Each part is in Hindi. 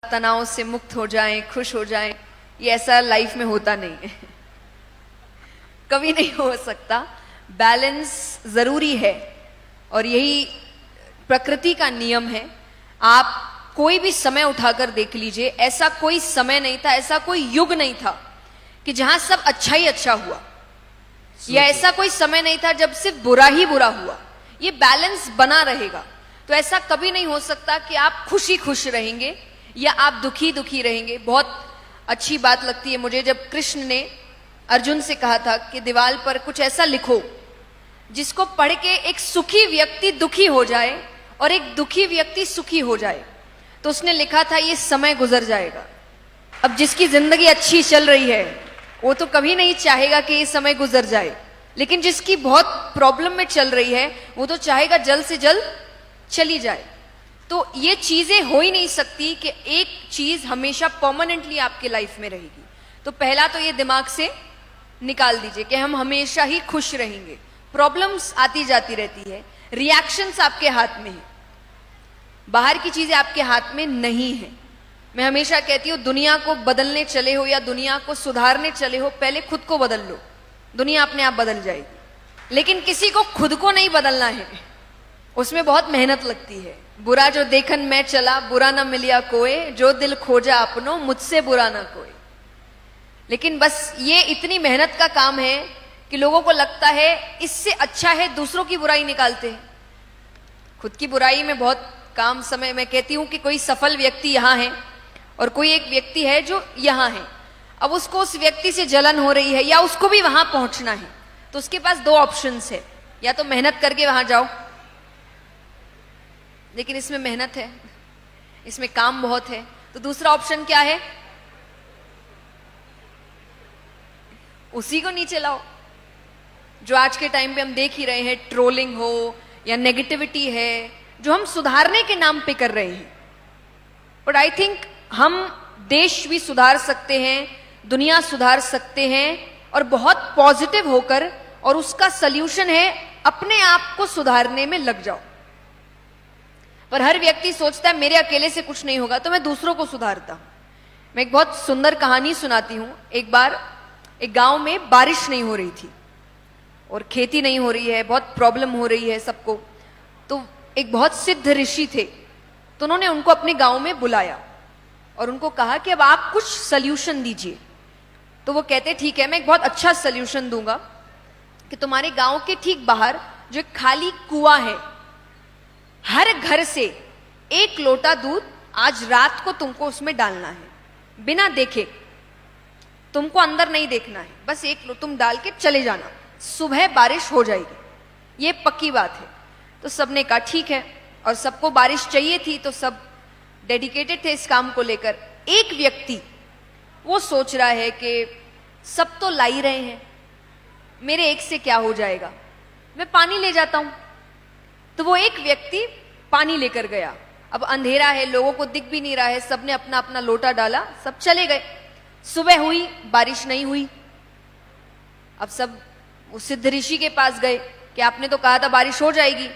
तनाव से मुक्त हो जाएं, खुश हो जाएं, ये ऐसा लाइफ में होता नहीं है। कभी नहीं हो सकता। बैलेंस जरूरी है और यही प्रकृति का नियम है। आप कोई भी समय उठाकर देख लीजिए, ऐसा कोई समय नहीं था, ऐसा कोई युग नहीं था कि जहां सब अच्छा ही अच्छा हुआ, या ऐसा कोई समय नहीं था जब सिर्फ बुरा ही बुरा हुआ। ये बैलेंस बना रहेगा। तो ऐसा कभी नहीं हो सकता कि आप खुशी खुश रहेंगे या आप दुखी दुखी रहेंगे। बहुत अच्छी बात लगती है मुझे जब कृष्ण ने अर्जुन से कहा था कि दीवार पर कुछ ऐसा लिखो जिसको पढ़ के एक सुखी व्यक्ति दुखी हो जाए और एक दुखी व्यक्ति सुखी हो जाए। तो उसने लिखा था ये समय गुजर जाएगा। अब जिसकी जिंदगी अच्छी चल रही है वो तो कभी नहीं चाहेगा कि ये समय गुजर जाए, लेकिन जिसकी बहुत प्रॉब्लम में चल रही है वो तो चाहेगा जल्द से जल्द चली जाए। तो ये चीजें हो ही नहीं सकती कि एक चीज हमेशा परमानेंटली आपके लाइफ में रहेगी। तो पहला तो ये दिमाग से निकाल दीजिए कि हम हमेशा ही खुश रहेंगे। प्रॉब्लम्स आती जाती रहती है, रिएक्शंस आपके हाथ में है, बाहर की चीजें आपके हाथ में नहीं है। मैं हमेशा कहती हूँ दुनिया को बदलने चले हो या दुनिया को सुधारने चले हो, पहले खुद को बदल लो, दुनिया अपने आप बदल जाएगी। लेकिन किसी को खुद को नहीं बदलना है, उसमें बहुत मेहनत लगती है। बुरा जो देखन मैं चला, बुरा न मिलिया कोई, जो दिल खोजा अपनो, मुझसे बुरा ना कोई। लेकिन बस ये इतनी मेहनत का काम है कि लोगों को लगता है इससे अच्छा है दूसरों की बुराई निकालते हैं। खुद की बुराई में बहुत काम समय। मैं कहती हूं कि कोई सफल व्यक्ति यहां है और कोई एक व्यक्ति है जो यहां है। अब उसको उस व्यक्ति से जलन हो रही है या उसको भी वहां पहुंचना है, तो उसके पास दो ऑप्शंस है। या तो मेहनत करके वहां जाओ, लेकिन इसमें मेहनत है, इसमें काम बहुत है। तो दूसरा ऑप्शन क्या है? उसी को नीचे लाओ। जो आज के टाइम पे हम देख ही रहे हैं, ट्रोलिंग हो या नेगेटिविटी है, जो हम सुधारने के नाम पे कर रहे हैं। बट आई थिंक हम देश भी सुधार सकते हैं, दुनिया सुधार सकते हैं, और बहुत पॉजिटिव होकर। और उसका सल्यूशन है अपने आप को सुधारने में लग जाओ। पर हर व्यक्ति सोचता है मेरे अकेले से कुछ नहीं होगा, तो मैं दूसरों को सुधारता हूं। मैं एक बहुत सुंदर कहानी सुनाती हूं। एक बार एक गांव में बारिश नहीं हो रही थी और खेती नहीं हो रही है, बहुत प्रॉब्लम हो रही है सबको। तो एक बहुत सिद्ध ऋषि थे, तो उन्होंने उनको अपने गांव में बुलाया और उनको कहा कि अब आप कुछ सल्यूशन दीजिए। तो वो कहते ठीक है, मैं एक बहुत अच्छा सल्यूशन दूंगा कि तुम्हारे गांव के ठीक बाहर जो एक खाली कुआं है, हर घर से एक लोटा दूध आज रात को तुमको उसमें डालना है, बिना देखे। तुमको अंदर नहीं देखना है, बस एक तुम डाल के चले जाना, सुबह बारिश हो जाएगी। ये पक्की बात है। तो सबने कहा ठीक है, और सबको बारिश चाहिए थी, तो सब डेडिकेटेड थे इस काम को लेकर। एक व्यक्ति वो सोच रहा है कि सब तो ला ही रहे हैं, मेरे एक से क्या हो जाएगा, मैं पानी ले जाता हूं। तो वो एक व्यक्ति पानी लेकर गया। अब अंधेरा है, लोगों को दिख भी नहीं रहा है, सबने अपना अपना लोटा डाला, सब चले गए। सुबह हुई, बारिश नहीं हुई। अब सब उस सिद्ध ऋषि के पास गए कि आपने तो कहा था बारिश हो जाएगी।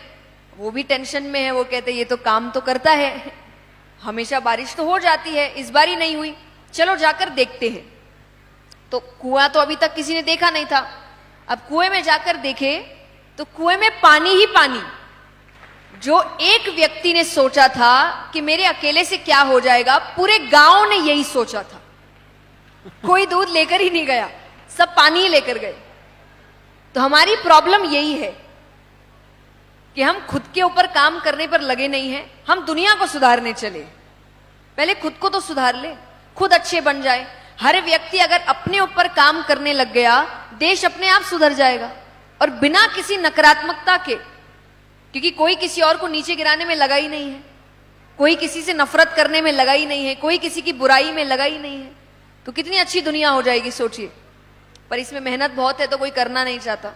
वो भी टेंशन में है, वो कहते ये तो काम तो करता है, हमेशा बारिश तो हो जाती है, इस बार ही नहीं हुई, चलो जाकर देखते हैं। तो कुआं तो अभी तक किसी ने देखा नहीं था। अब कुएं में जाकर देखे तो कुएं में पानी ही पानी। जो एक व्यक्ति ने सोचा था कि मेरे अकेले से क्या हो जाएगा, पूरे गांव ने यही सोचा था। कोई दूध लेकर ही नहीं गया, सब पानी ही लेकर गए। तो हमारी प्रॉब्लम यही है कि हम खुद के ऊपर काम करने पर लगे नहीं हैं, हम दुनिया को सुधारने चले। पहले खुद को तो सुधार ले, खुद अच्छे बन जाए। हर व्यक्ति अगर अपने ऊपर काम करने लग गया, देश अपने आप सुधर जाएगा, और बिना किसी नकारात्मकता के। क्योंकि कोई किसी और को नीचे गिराने में लगा ही नहीं है, कोई किसी से नफरत करने में लगा ही नहीं है, कोई किसी की बुराई में लगा ही नहीं है। तो कितनी अच्छी दुनिया हो जाएगी सोचिए। पर इसमें मेहनत बहुत है, तो कोई करना नहीं चाहता।